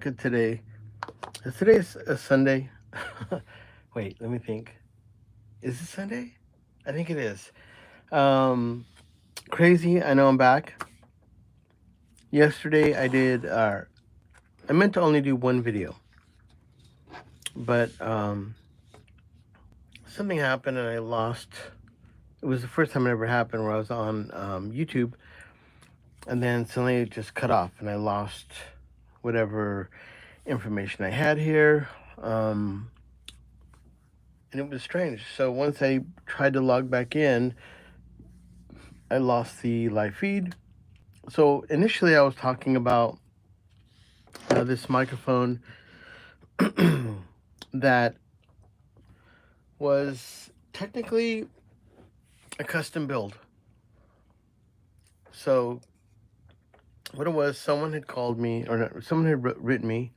Good today. Is today a Sunday? Wait, let me think. Is it Sunday? I think it is. Um, Crazy. I know I'm back. Yesterday I did. I meant to only do one video, but something happened and I lost. It was the first time it ever happened where I was on YouTube, and then suddenly it just cut off, and I lost whatever information I had here. Um, and it was strange. So once I tried to log back in, I lost the live feed. So initially, I was talking about this microphone that was technically a custom build. So what it was, someone had called me, or not, someone had written me,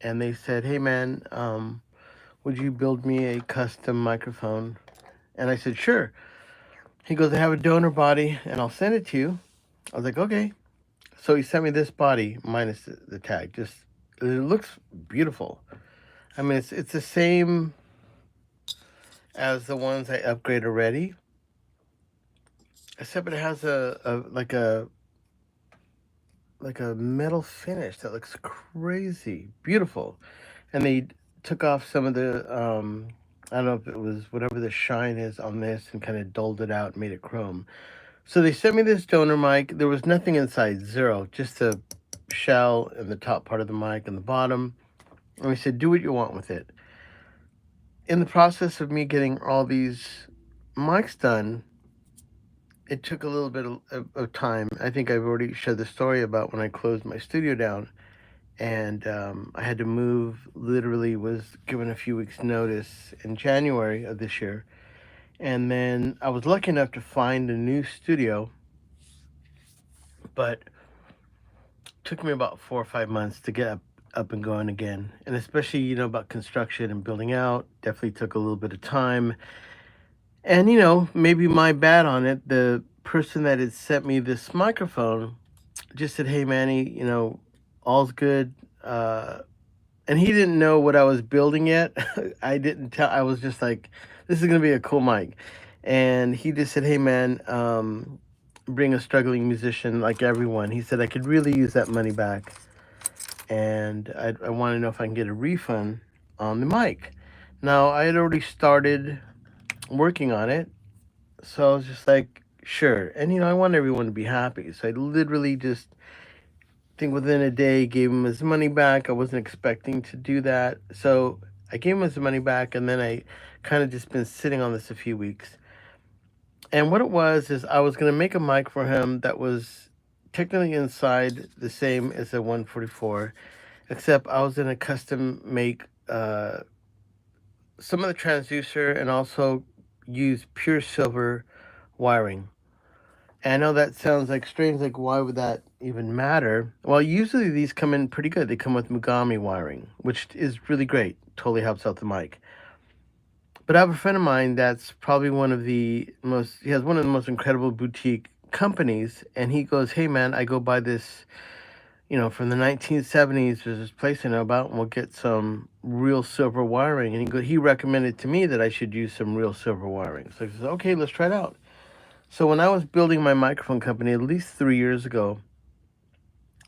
and they said, "Hey man, would you build me a custom microphone?" And I said, "Sure." He goes, "I have a donor body, and I'll send it to you." I was like, "Okay." So he sent me this body minus the tag. Just it looks beautiful. I mean, it's the same as the ones I upgrade already, except it has a metal finish that looks crazy beautiful. And they took off some of the I don't know if it was whatever the shine is on this and kind of dulled it out and made it chrome. So they sent me this donor mic. There was nothing inside, zero, just a shell and the top part of the mic and the bottom. And we said, do what you want with it. In the process of me getting all these mics done, it took a little bit of time. I think I've already shared the story about when I closed my studio down and I had to move. Literally, was given a few weeks' notice in January of this year, and then I was lucky enough to find a new studio, but it took me about 4 or 5 months to get up and going again. And especially, about construction and building out, definitely took a little bit of time. And maybe my bad on it. The person that had sent me this microphone just said, "Hey, Manny, all's good." And he didn't know what I was building yet. I didn't tell. I was just like, "This is gonna be a cool mic," and he just said, "Hey, man, bring a struggling musician like everyone." He said I could really use that money back, and I want to know if I can get a refund on the mic. Now I had already started working on it, so I was just like, "Sure." And I want everyone to be happy, so I literally just think within a day gave him his money back. I wasn't expecting to do that. So I gave him his money back, and then I kind of just been sitting on this a few weeks. And what it was is I was going to make a mic for him that was technically inside the same as a 144, except I was going to custom make some of the transducer and also use pure silver wiring. And I know that sounds like strange, like why would that even matter? Well, usually these come in pretty good. They come with Mugami wiring, which is really great. Totally helps out the mic. But I have a friend of mine that's probably he has one of the most incredible boutique companies, and he goes, "Hey man, I go buy this, from the 1970s. There's this place I know about, and we'll get some real silver wiring." And he recommended to me that I should use some real silver wiring. So I said, "Okay, let's try it out." So when I was building my microphone company at least 3 years ago,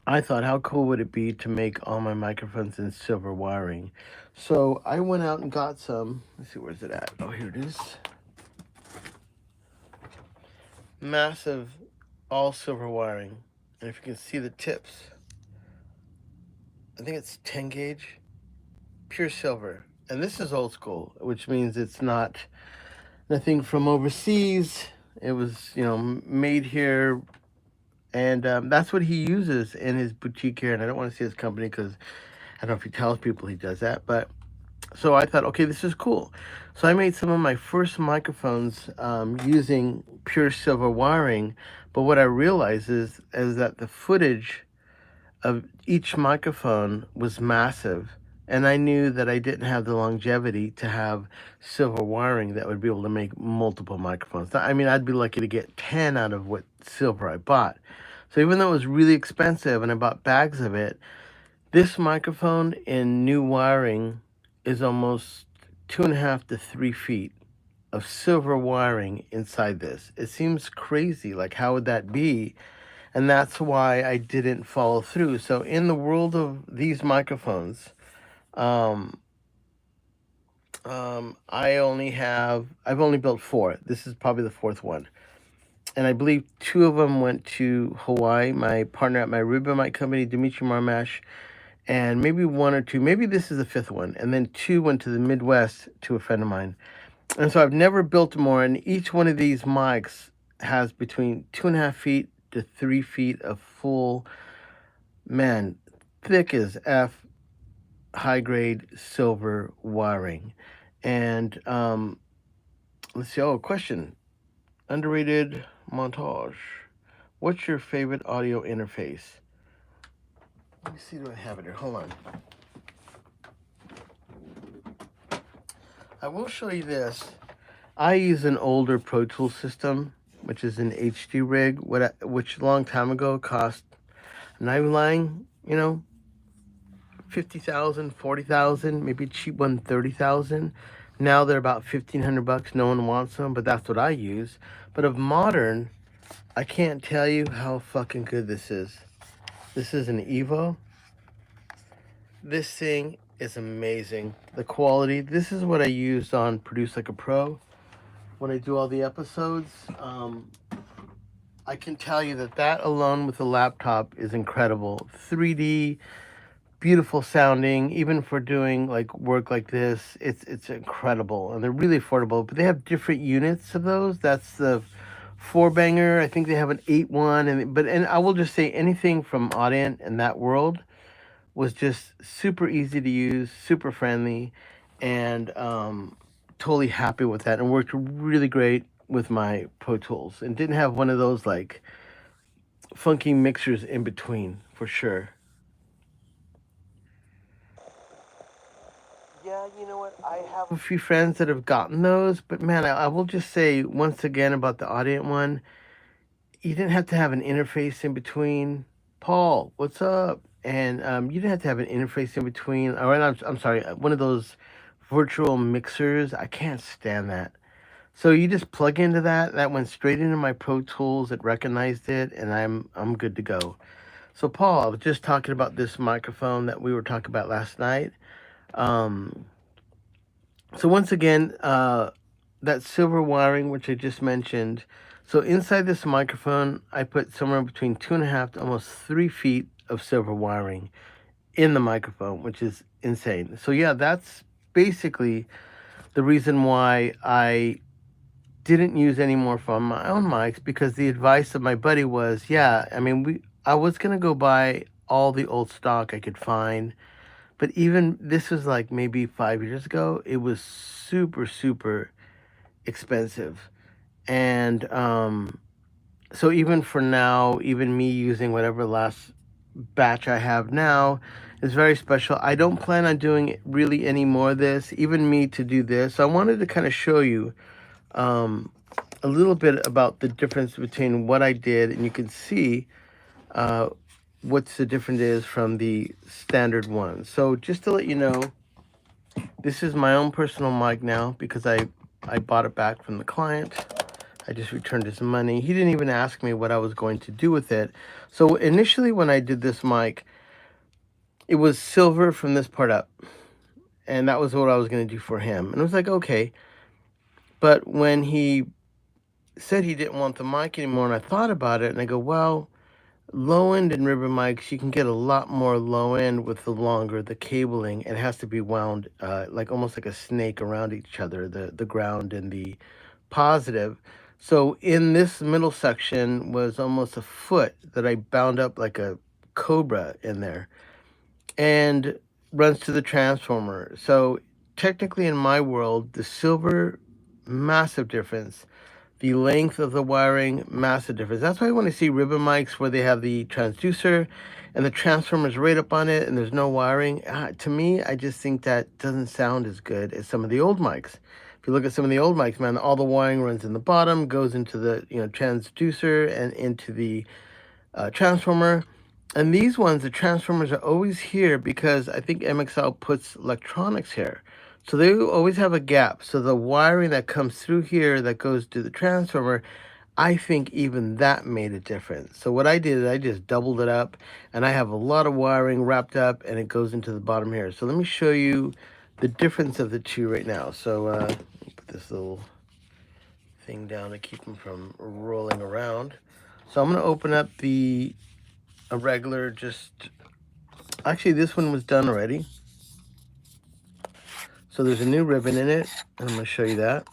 I thought, how cool would it be to make all my microphones in silver wiring? So I went out and got some. Let's see, where's it at? Oh, here it is. Massive, all silver wiring. And if you can see the tips, I think it's 10 gauge, pure silver. And this is old school, which means it's nothing from overseas. It was, made here. And that's what he uses in his boutique here. And I don't want to say his company because I don't know if he tells people he does that. But so I thought, okay, this is cool. So I made some of my first microphones using pure silver wiring. But what I realized is that the footage of each microphone was massive. And I knew that I didn't have the longevity to have silver wiring that would be able to make multiple microphones. I mean, I'd be lucky to get 10 out of what silver I bought. So even though it was really expensive and I bought bags of it, This microphone in new wiring is almost 2.5 to 3 feet of silver wiring inside this. It seems crazy. Like, how would that be? And that's why I didn't follow through. So, in the world of these microphones, um, I've only built four. This is probably the fourth one. And I believe two of them went to Hawaii. My partner at my ribbon mic company, Dimitri Marmash, and maybe one or two, maybe this is the fifth one, and then two went to the Midwest to a friend of mine. And so I've never built more, and each one of these mics has between 2.5 feet to 3 feet of full, man, thick as F, high grade silver wiring. And let's see. Oh, question. Underrated montage. What's your favorite audio interface? Let me see, do I have it here? Hold on. I will show you this. I use an older Pro Tools system, which is an HD rig, which a long time ago cost, not even lying, 50,000, 40,000, maybe a cheap one, 30,000. Now they're about $1,500. No one wants them, but that's what I use. But of modern, I can't tell you how fucking good this is. This is an Evo. This thing is amazing. The quality. This is what I used on Produce Like a Pro when I do all the episodes. I can tell you that alone with the laptop is incredible. 3D, beautiful sounding, even for doing like work like this. It's incredible, and they're really affordable. But they have different units of those. That's the four banger. I think they have an 8-1, and I will just say anything from Audient in that world was just super easy to use, super friendly, and totally happy with that, and worked really great with my Pro Tools, and didn't have one of those like funky mixers in between, for sure. Yeah, you know what? I have a few friends that have gotten those, but man, I will just say once again about the Audient one, you didn't have to have an interface in between. Paul, what's up? And you didn't have to have an interface in between. Or I'm sorry, one of those virtual mixers. I can't stand that. So you just plug into that. That went straight into my Pro Tools. It recognized it, and I'm good to go. So Paul, I was just talking about this microphone that we were talking about last night. Um, so once again, that silver wiring, which I just mentioned. So inside this microphone, I put somewhere between 2.5 to almost 3 feet of silver wiring in the microphone, which is insane. So yeah, that's basically the reason why I didn't use any more from my own mics, because the advice of my buddy was, yeah, I mean, I was gonna go buy all the old stock I could find, but even this was like maybe 5 years ago. It was super, super expensive. And so even for now, even me using whatever last batch I have now is very special. I don't plan on doing really any more of this, even me to do this. So I wanted to kind of show you um, a little bit about the difference between what I did, and you can see uh, what's the difference is from the standard one. So just to let you know, this is my own personal mic now because I bought it back from the client. I just returned his money. He didn't even ask me what I was going to do with it. So initially when I did this mic, it was silver from this part up. And that was what I was going to do for him. And I was like, okay. But when he said he didn't want the mic anymore, and I thought about it, and I go, well, low end and ribbon mics, you can get a lot more low end with the cabling. It has to be wound like almost like a snake around each other, the ground and the positive. So in this middle section was almost a foot that I bound up like a cobra in there, and runs to the transformer. So technically in my world, the silver, massive difference. The length of the wiring, massive difference. That's why when I see ribbon mics where they have the transducer and the transformer's right up on it and there's no wiring, to me, I just think that doesn't sound as good as some of the old mics. If you look at some of the old mics, man, all the wiring runs in the bottom, goes into the transducer and into the transformer. And these ones, the transformers are always here because I think MXL puts electronics here. So they always have a gap. So the wiring that comes through here that goes to the transformer, I think even that made a difference. So what I did is I just doubled it up, and I have a lot of wiring wrapped up, and it goes into the bottom here. So let me show you the difference of the two right now. So let me put this little thing down to keep them from rolling around. So I'm going to open up a regular, just actually this one was done already. So there's a new ribbon in it, and I'm going to show you that.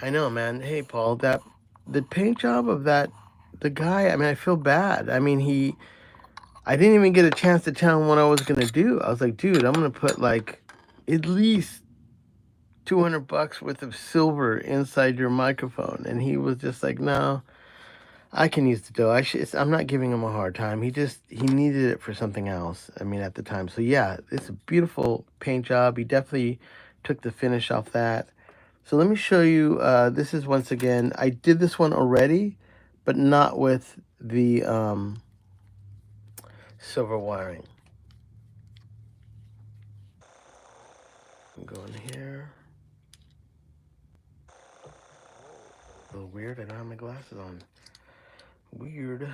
I know, man. Hey, Paul, the paint job of the guy, I mean, I feel bad. I mean, I didn't even get a chance to tell him what I was going to do. I was like, dude, I'm going to put like at least $200 worth of silver inside your microphone. And he was just like, no, I can use the dough. I'm not giving him a hard time. He needed it for something else. I mean, at the time. So yeah, it's a beautiful paint job. He definitely took the finish off that. So let me show you, this is once again, I did this one already, but not with the silver wiring. I'm going here. A little weird, I don't have my glasses on. Weird.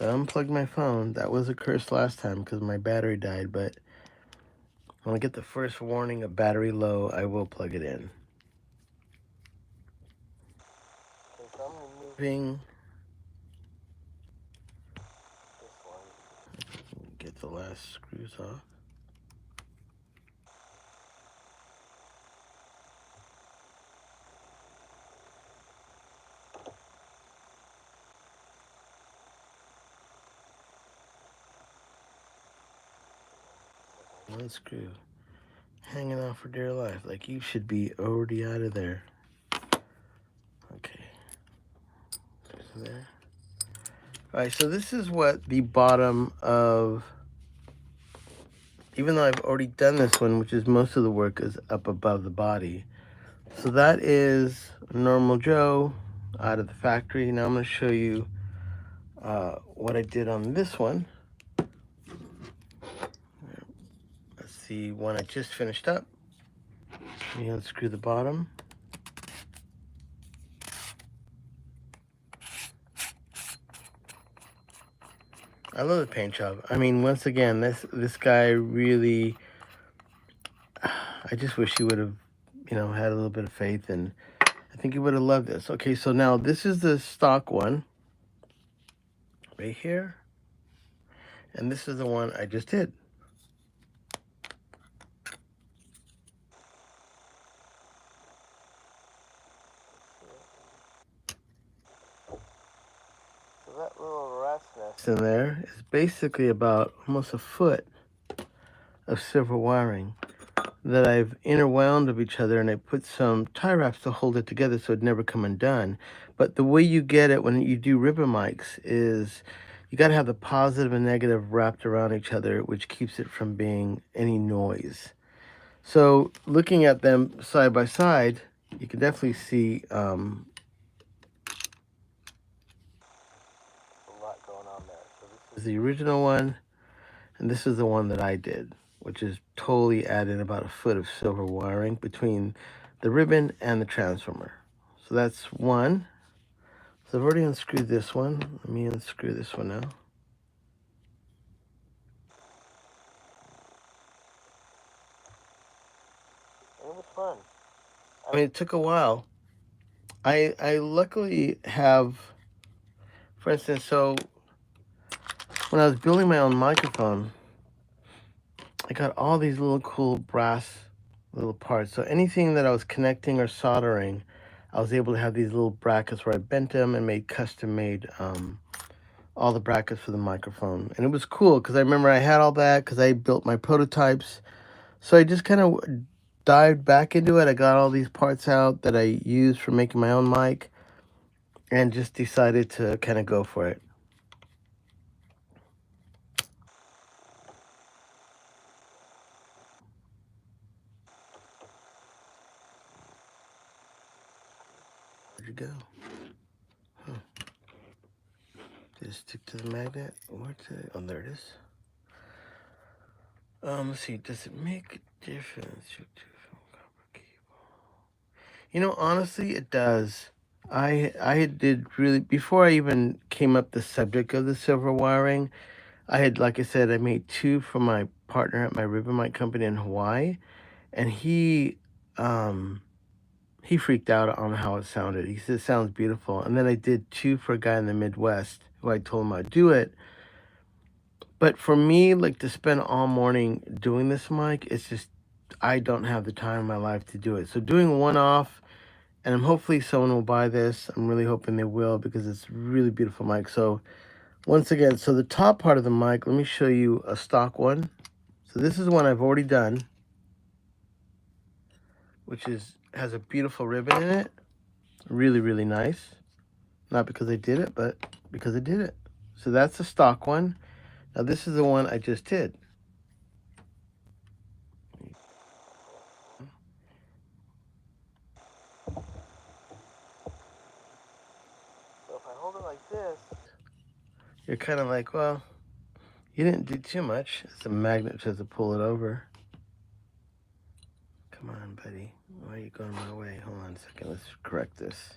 I unplugged my phone. That was a curse last time because my battery died, but when I get the first warning of battery low, I will plug it in. Okay, so I'm removing this one. Get the last screws off. One screw hanging out for dear life. Like you should be already out of there. Okay. There's there. All right, so this is what the bottom of, even though I've already done this one, which is most of the work is up above the body. So that is normal Joe out of the factory. Now I'm going to show you what I did on this one. That's the one I just finished up. You unscrew the bottom. I love the paint job. I mean, once again, this guy really, I just wish he would have, had a little bit of faith, and I think he would have loved this. Okay, so now this is the stock one right here, and this is the one I just did. So that little rat's nest in there is basically about almost a foot of silver wiring that I've interwound of each other, and I put some tie wraps to hold it together so it'd never come undone. But the way you get it when you do ribbon mics is you got to have the positive and negative wrapped around each other, which keeps it from being any noise. So looking at them side by side, you can definitely see a lot going on there. So this is the original one, and this is the one that I did, which is totally adding about a foot of silver wiring between the ribbon and the transformer. So that's one. So I've already unscrewed this one. Let me unscrew this one now. It was fun. I mean, it took a while. I luckily have, for instance, so when I was building my own microphone, I got all these little cool brass little parts. So anything that I was connecting or soldering, I was able to have these little brackets where I bent them and made custom made all the brackets for the microphone. And it was cool because I remember I had all that because I built my prototypes. So I just kind of dived back into it. I got all these parts out that I used for making my own mic and just decided to kind of go for it. Where'd you go? Oh. just stick to the magnet. Oh, there it is. Let's see. Does it make a difference? You know, honestly, it does. I did really before I even came up the subject of the silver wiring. I had, like I said, I made two for my partner at my ribbon mic company in Hawaii, and he freaked out on how it sounded. He said it sounds beautiful. And then I did two for a guy in the Midwest who I told him I'd do it. But for me, like to spend all morning doing this mic, it's just I don't have the time in my life to do it. So doing one off, and I'm hopefully someone will buy this. I'm really hoping they will because it's a really beautiful mic. So once again, so the top part of the mic, let me show you a stock one. So this is one I've already done, which has a beautiful ribbon in it. Really, really nice. Not because I did it, but because I did it. So that's the stock one. Now this is the one I just did. So if I hold it like this, you're kind of like, well, you didn't do too much. It's a magnet just to pull it over. Come on, buddy. Why are you going my way? Hold on a second. Let's correct this.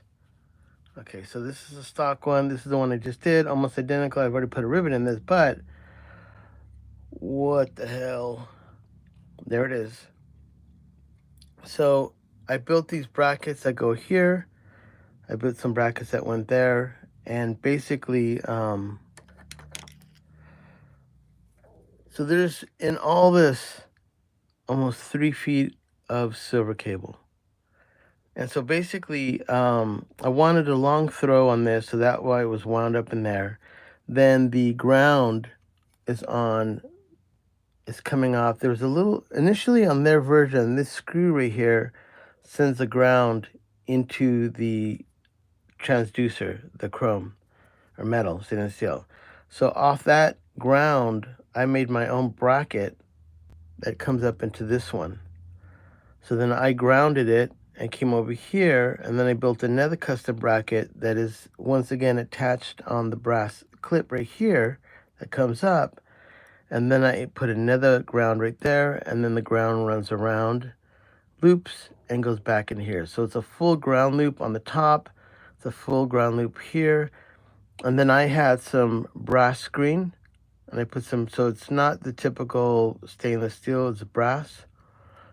Okay, so this is a stock one. This is the one I just did. Almost identical. I've already put a ribbon in this, but what the hell? There it is. So I built these brackets that go here. I built some brackets that went there. And basically, so there's in all this almost 3 feet of silver cable. And so basically, I wanted a long throw on this, so that why it was wound up in there. Then the ground is coming off. There was a little, initially on their version, this screw right here sends the ground into the transducer, the chrome or metal, stainless steel. So off that ground, I made my own bracket that comes up into this one. So then I grounded it and came over here, and then I built another custom bracket that is once again attached on the brass clip right here that comes up, and then I put another ground right there, and then the ground runs around, loops, and goes back in here. So it's a full ground loop on the top, it's a full ground loop here, and then I had some brass screen, and I put some, so it's not the typical stainless steel, it's brass.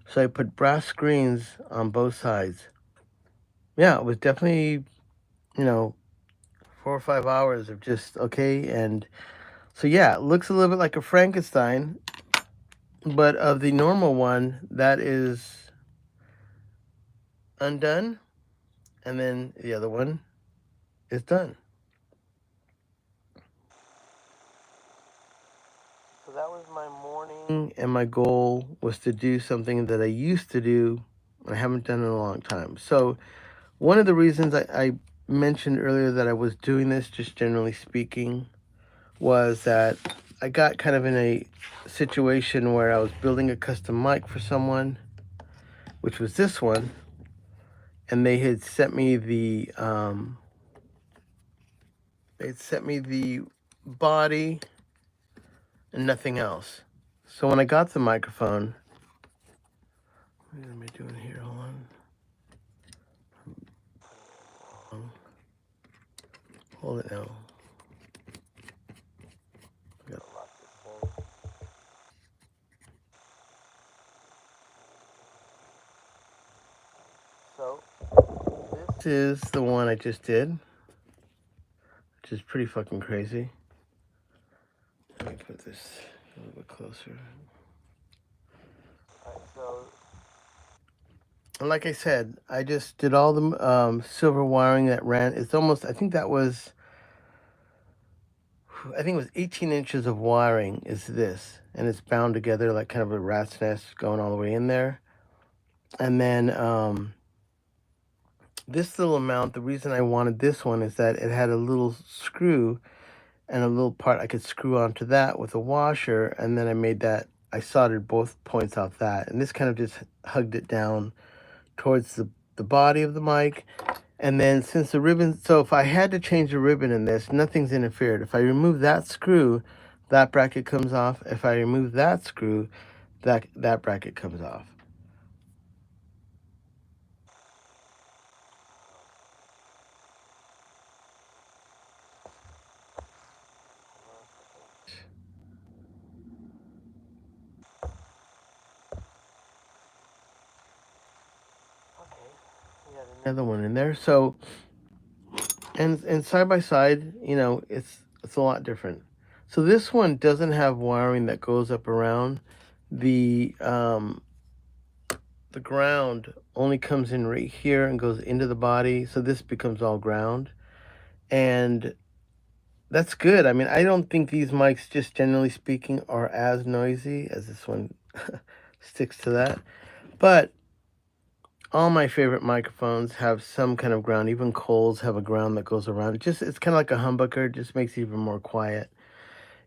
So I put brass screens on both sides. Yeah, it was definitely, 4 or 5 hours of just, okay. And so, yeah, it looks a little bit like a Frankenstein, but of the normal one, that is undone. And then the other one is done. So that was my morning, and my goal was to do something that I used to do, I haven't done in a long time. So one of the reasons I mentioned earlier that I was doing this, just generally speaking, was that I got kind of in a situation where I was building a custom mic for someone, which was this one, and they had sent me the body and nothing else. So when I got the microphone, what am I doing here? Hold on. Hold it now. I gotta lock this thing. So this is the one I just did, which is pretty fucking crazy. Let me put this a little bit closer. All right, so, and like I said, I just did all the silver wiring that ran. It's almost, I think it was 18 inches of wiring is this, and it's bound together like kind of a rat's nest going all the way in there. And then this little amount, the reason I wanted this one is that it had a little screw and a little part I could screw onto that with a washer, and then I soldered both points off that, and this kind of just hugged it down towards the body of the mic. And then since the ribbon, so if I had to change the ribbon in this, nothing's interfered. If I remove that screw, that bracket comes off. If I remove that screw, that bracket comes off. Another one in there. So and side by side, it's a lot different. So this one doesn't have wiring that goes up around. The ground only comes in right here and goes into the body. So this becomes all ground. And that's good. I mean, I don't think these mics, just generally speaking, are as noisy as this one sticks to that. But all my favorite microphones have some kind of ground. Even Coles have a ground that goes around. It's kind of like a humbucker. It just makes it even more quiet.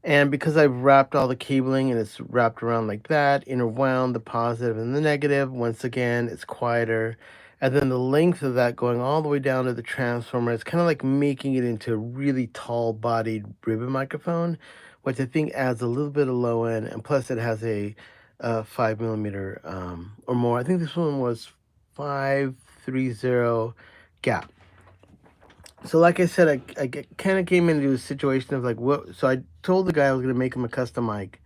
And because I've wrapped all the cabling and it's wrapped around like that, interwound the positive and the negative, once again, it's quieter. And then the length of that going all the way down to the transformer, it's kind of like making it into a really tall bodied ribbon microphone, which I think adds a little bit of low end. And plus, it has a 5 millimeter or more. I think this one was 530 gap. So like I said, I kind of came into a situation of like, what? So I told the guy I was going to make him a custom mic.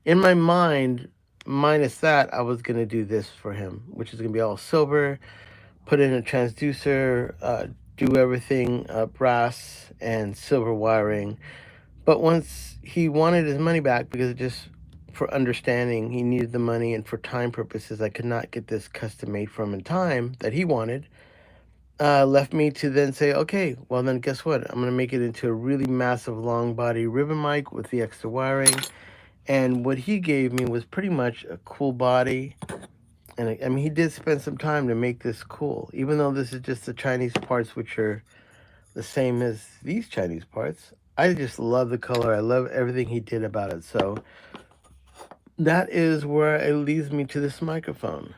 In my mind, minus that, I was going to do this for him, which is going to be all silver, put in a transducer, do everything brass and silver wiring. But once he wanted his money back, because it just, for understanding, he needed the money, and for time purposes, I could not get this custom made for him in time that he wanted. Left me to then say, okay, well then guess what? I'm gonna make it into a really massive long body ribbon mic with the extra wiring. And what he gave me was pretty much a cool body. And I mean, he did spend some time to make this cool, even though this is just the Chinese parts, which are the same as these Chinese parts. I just love the color. I love everything he did about it. So that is where it leads me to this microphone.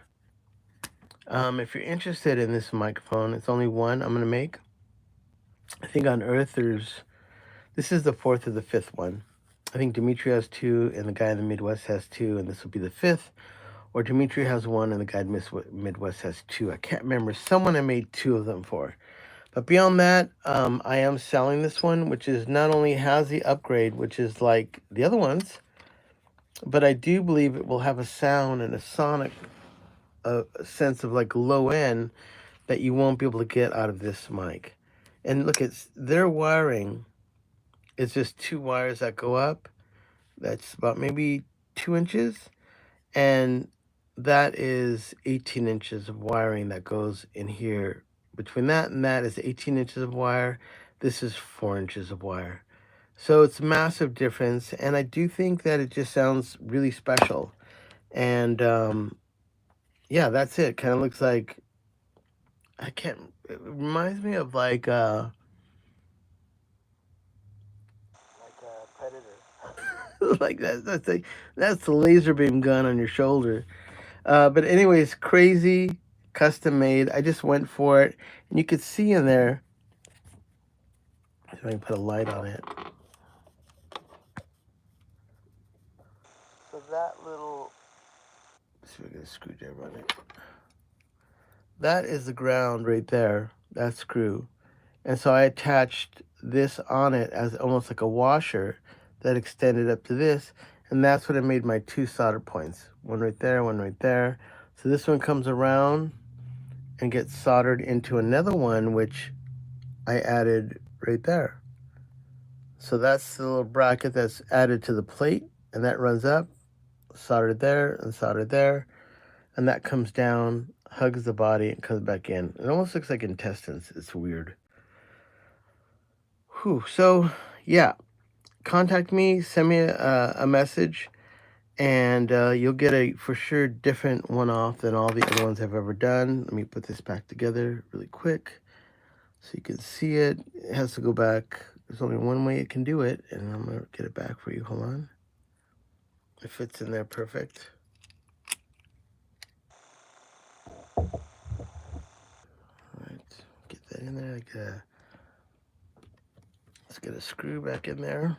If you're interested in this microphone, it's only one I'm going to make. I think on Earth this is the fourth or the fifth one. I think Dimitri has two, and the guy in the Midwest has two, and this will be the fifth. Or Dimitri has one, and the guy in Midwest has two. I can't remember. Someone I made two of them for. But beyond that, I am selling this one, which is not only has the upgrade, which is like the other ones, but I do believe it will have a sound and a sonic sense of like low end that you won't be able to get out of this mic. And look, it's their wiring. It's just two wires that go up. That's about maybe 2 inches. And that is 18 inches of wiring that goes in here. Between that and that is 18 inches of wire. This is 4 inches of wire. So it's a massive difference. And I do think that it just sounds really special. And yeah, that's it. Kind of looks like, it reminds me of like a Predator. Like that's the laser beam gun on your shoulder. But anyways, crazy, custom made. I just went for it, and you could see in there. If I can put a light on it. So that little. Let's see if we get a screwdriver on it. That is the ground right there. That screw, and so I attached this on it as almost like a washer that extended up to this, and that's what I made my two solder points. One right there, one right there. So this one comes around and gets soldered into another one, which I added right there. So that's the little bracket that's added to the plate, and that runs up, soldered there, and soldered there, and that comes down, hugs the body, and comes back in. It almost looks like intestines. It's weird. Whew. So, yeah, contact me, send me a message, and you'll get a for sure different one off than all the other ones I've ever done. Let me put this back together really quick so you can see it. It has to go back. There's only one way it can do it, and I'm going to get it back for you. Hold on. It fits in there perfect. All right, get that that in there. Let's get a screw back in there.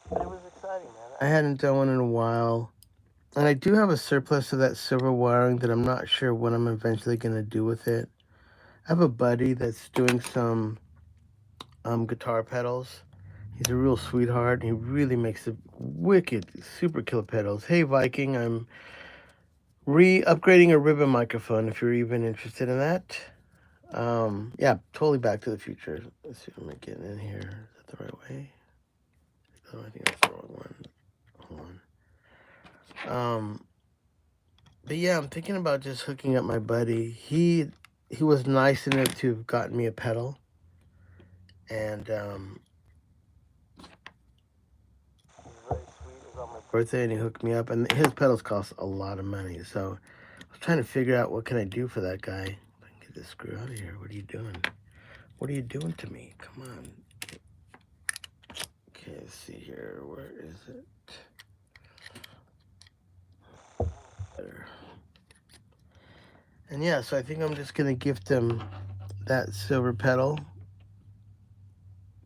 But it was exciting, man. I hadn't done one in a while. And I do have a surplus of that silver wiring that I'm not sure what I'm eventually going to do with it. I have a buddy that's doing some guitar pedals. He's a real sweetheart. He really makes the wicked, super killer pedals. Hey, Viking, I'm upgrading a ribbon microphone if you're even interested in that. Yeah, totally Back to the Future. Let's see if I'm getting in here. Is that the right way? Oh, I think that's the wrong one. Hold on. But yeah, I'm thinking about just hooking up my buddy. He was nice enough to have gotten me a pedal. And he's very sweet. It was on my birthday and he hooked me up. And his pedals cost a lot of money. So I was trying to figure out what can I do for that guy. If I can get this screw out of here. What are you doing? What are you doing to me? Come on. Okay, let's see here. Where is it? There. And yeah, so I think I'm just gonna gift him that silver pedal.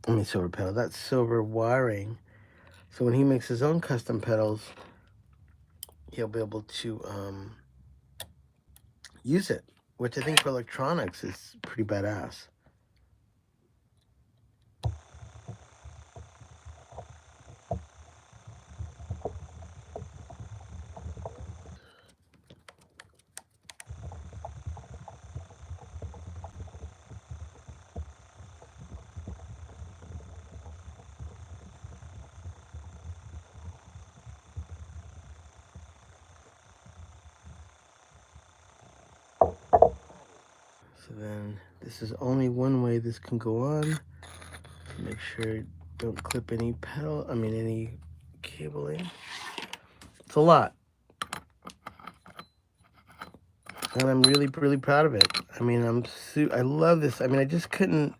That silver wiring. So when he makes his own custom pedals, he'll be able to use it, which I think for electronics is pretty badass. So then this is only one way this can go on. Make sure you don't clip any any cabling. It's a lot. And I'm really, really proud of it. I mean, I love this. I mean, I just couldn't,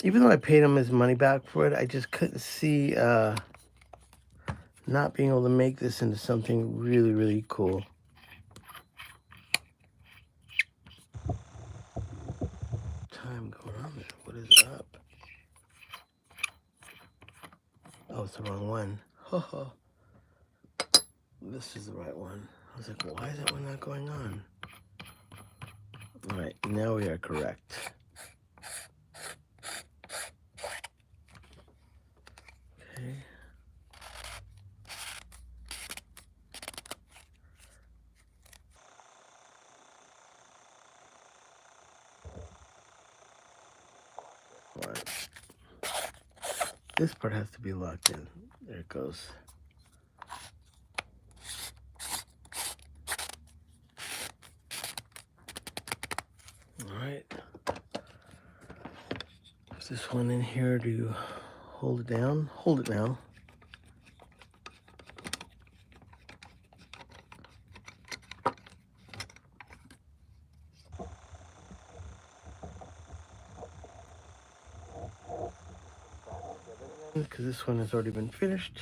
even though I paid him his money back for it, I just couldn't see not being able to make this into something really, really cool. Time going on there. What is up? Oh, it's the wrong one. This is the right one. I was like, why is that one not going on? All right, now we are correct. Okay. All right. This part has to be locked in. There it goes. All right. Is this one in here to hold it down? Hold it now. Because this one has already been finished.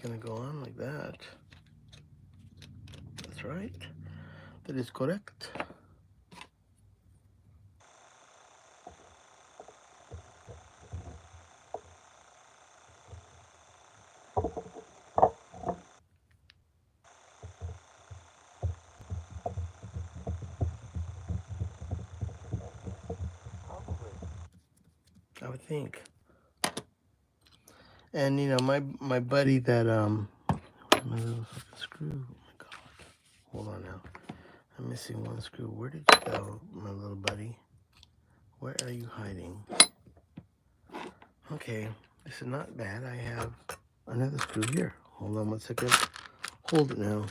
Gonna go on like that. That's right. That is correct. I would think. And you know, my buddy that where's my little fucking screw? Oh my god. Hold on now. I'm missing one screw. Where did you go, my little buddy? Where are you hiding? Okay, this is not bad. I have another screw here. Hold on one second. Hold it now.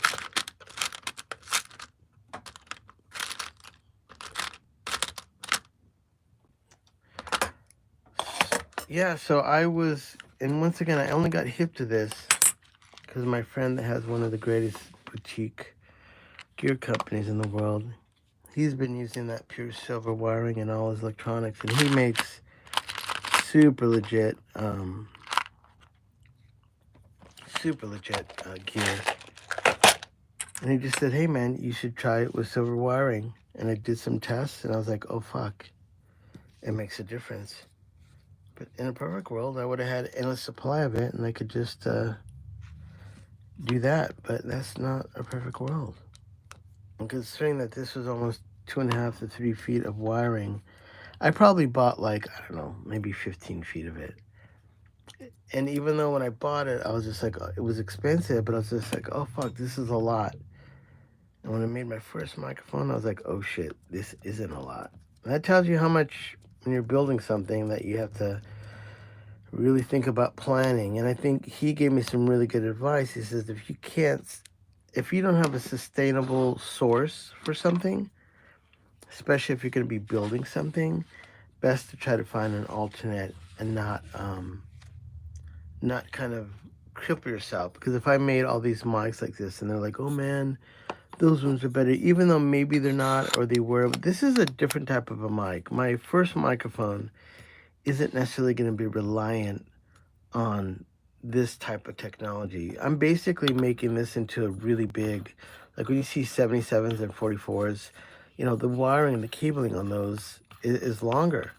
Yeah, so I was, and once again, I only got hip to this because my friend that has one of the greatest boutique gear companies in the world, he's been using that pure silver wiring in all his electronics, and he makes super legit super legit gear. And he just said, hey man, you should try it with silver wiring. And I did some tests and I was like, oh fuck, it makes a difference. But in a perfect world, I would have had endless supply of it and I could just do that. But that's not a perfect world. And considering that this was almost 2.5 to 3 feet of wiring, I probably bought like, I don't know, maybe 15 feet of it. And even though when I bought it, I was just like, it was expensive, but I was just like, oh fuck, this is a lot. And when I made my first microphone, I was like, oh shit, this isn't a lot. And that tells you how much, when you're building something, that you have to really think about planning. And I think he gave me some really good advice. He says, if you don't have a sustainable source for something, especially if you're going to be building something, best to try to find an alternate and not kind of cripple yourself. Because if I made all these mics like this and they're like, oh man, those ones are better, even though maybe they're not or they were, but this is a different type of a mic. My first microphone isn't necessarily going to be reliant on this type of technology. I'm basically making this into a really big, like when you see 77s and 44s, you know, the wiring and the cabling on those is longer.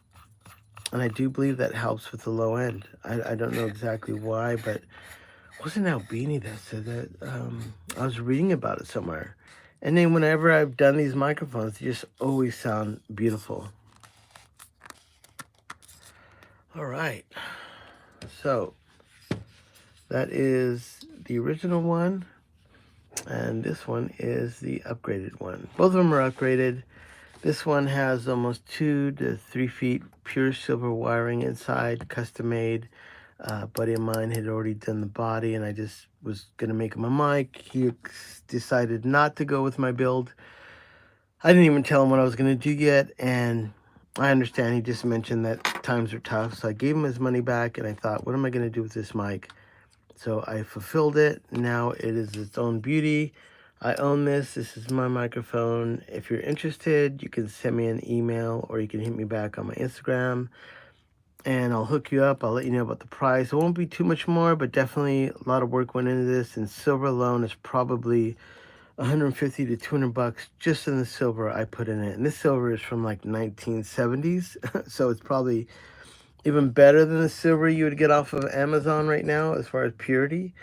And I do believe that helps with the low end. I don't know exactly why, but wasn't Albini that said that? I was reading about it somewhere. And then whenever I've done these microphones, they just always sound beautiful. All right. So that is the original one. And this one is the upgraded one. Both of them are upgraded. This one has almost 2 to 3 feet pure silver wiring inside, custom made. A buddy of mine had already done the body, and I just was going to make him a mic. He decided not to go with my build. I didn't even tell him what I was going to do yet, and I understand he just mentioned that times are tough, so I gave him his money back, and I thought, what am I going to do with this mic? So I fulfilled it. Now it is its own beauty. I own this. This is my microphone. If you're interested, you can send me an email or you can hit me back on my Instagram and I'll hook you up. I'll let you know about the price. It won't be too much more, but definitely a lot of work went into this. And silver alone is probably 150 to 200 bucks just in the silver I put in it. And this silver is from like 1970s. So it's probably even better than the silver you would get off of Amazon right now as far as purity.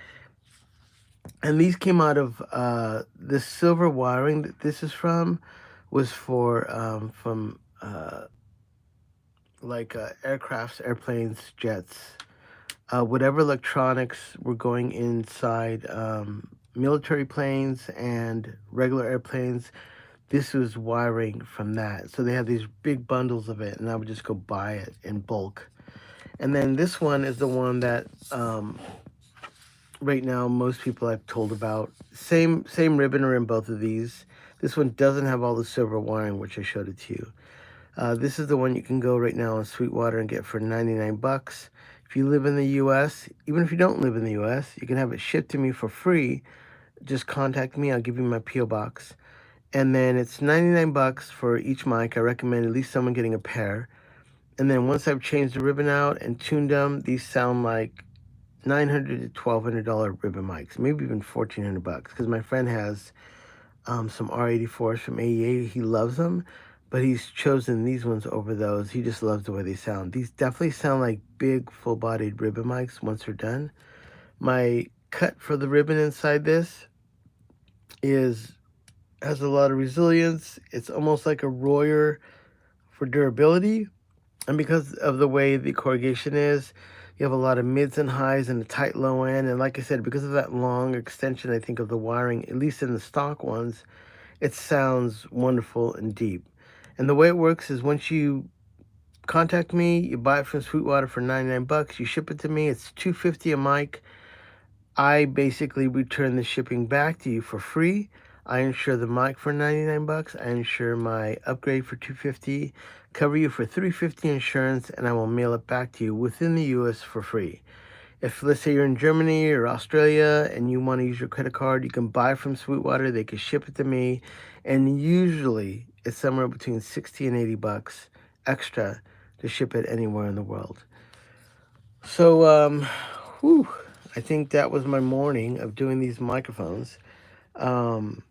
And these came out of the silver wiring that this is from was for from aircrafts, airplanes, jets, whatever electronics were going inside military planes and regular airplanes. This was wiring from that. So they had these big bundles of it, and I would just go buy it in bulk. And then this one is the one that right now most people I've told about. Same ribbon are in both of these. This one doesn't have all the silver wiring, which I showed it to you. This is the one you can go right now on Sweetwater and get for 99 bucks. If you live in the U.S., even if you don't live in the U.S., you can have it shipped to me for free. Just contact me. I'll give you my P.O. box. And then it's 99 bucks for each mic. I recommend at least someone getting a pair. And then once I've changed the ribbon out and tuned them, these sound like $900 to $1,200 ribbon mics, maybe even 1,400 bucks. Because my friend has some R84s from AEA. He loves them, but he's chosen these ones over those. He just loves the way they sound. These definitely sound like big, full-bodied ribbon mics once they're done. My cut for the ribbon inside this has a lot of resilience. It's almost like a Royer for durability. And because of the way the corrugation is, you have a lot of mids and highs and a tight low end. And like I said, because of that long extension, I think, of the wiring, at least in the stock ones, it sounds wonderful and deep. And the way it works is once you contact me, you buy it from Sweetwater for 99 bucks, you ship it to me, it's $250 a mic. I basically return the shipping back to you for free. I insure the mic for 99 bucks. I insure my upgrade for $250, cover you for $350 insurance, and I will mail it back to you within the US for free. If, let's say, you're in Germany or Australia and you want to use your credit card, you can buy from Sweetwater. They can ship it to me. And usually it's somewhere between 60 and 80 bucks extra to ship it anywhere in the world. So, I think that was my morning of doing these microphones. Um,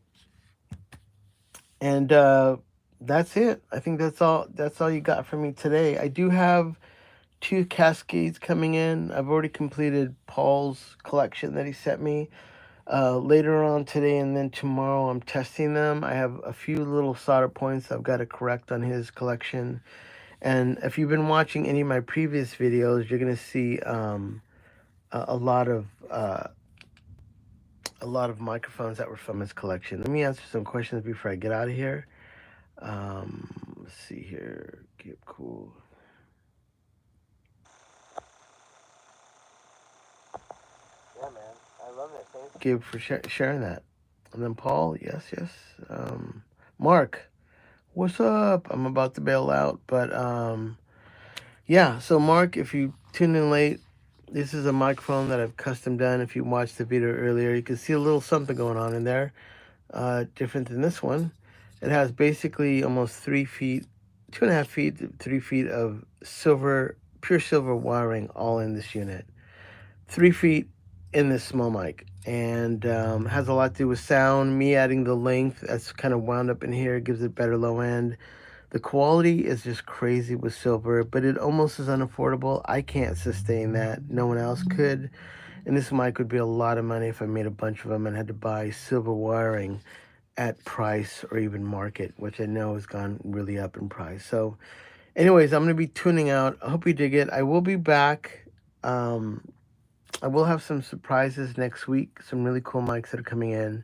and that's it. I think that's all you got from me today. I do have two cascades coming in. I've already completed Paul's collection that he sent me. Later on today and then tomorrow, I'm testing them. I have a few little solder points I've got to correct on his collection. And if you've been watching any of my previous videos, you're gonna see a lot of microphones that were from his collection. Let me answer some questions before I get out of here. Let's see here. Get cool. Yeah, man, I love it. Thanks, Gabe, for sharing that. And then Paul, yes, yes. Mark, what's up? I'm about to bail out, but yeah. So Mark, if you tuned in late, this is a microphone that I've custom done. If you watched the video earlier, you can see a little something going on in there, different than this one. It has basically almost 3 feet, 2.5 feet, 3 feet of silver, pure silver wiring all in this unit. 3 feet in this small mic, and has a lot to do with sound. Me adding the length that's kind of wound up in here gives it better low end. The quality is just crazy with silver, but it almost is unaffordable. I can't sustain that. No one else could. And this mic would be a lot of money if I made a bunch of them and had to buy silver wiring at price or even market, which I know has gone really up in price. So, anyways, I'm going to be tuning out. I hope you dig it. I will be back. Um, I will have some surprises next week, some really cool mics that are coming in.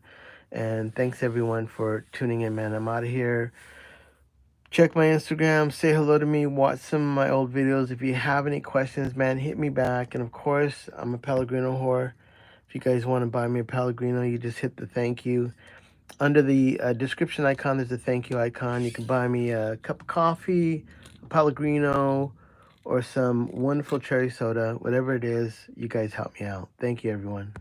And thanks everyone for tuning in, man. I'm out of here. Check my Instagram, say hello to me, watch some of my old videos. If you have any questions, man, hit me back. And of course, I'm a Pellegrino whore. If you guys want to buy me a Pellegrino, you just hit the thank you. Under the description icon, there's a thank you icon. You can buy me a cup of coffee, a Pellegrino, or some wonderful cherry soda. Whatever it is, you guys help me out. Thank you, everyone.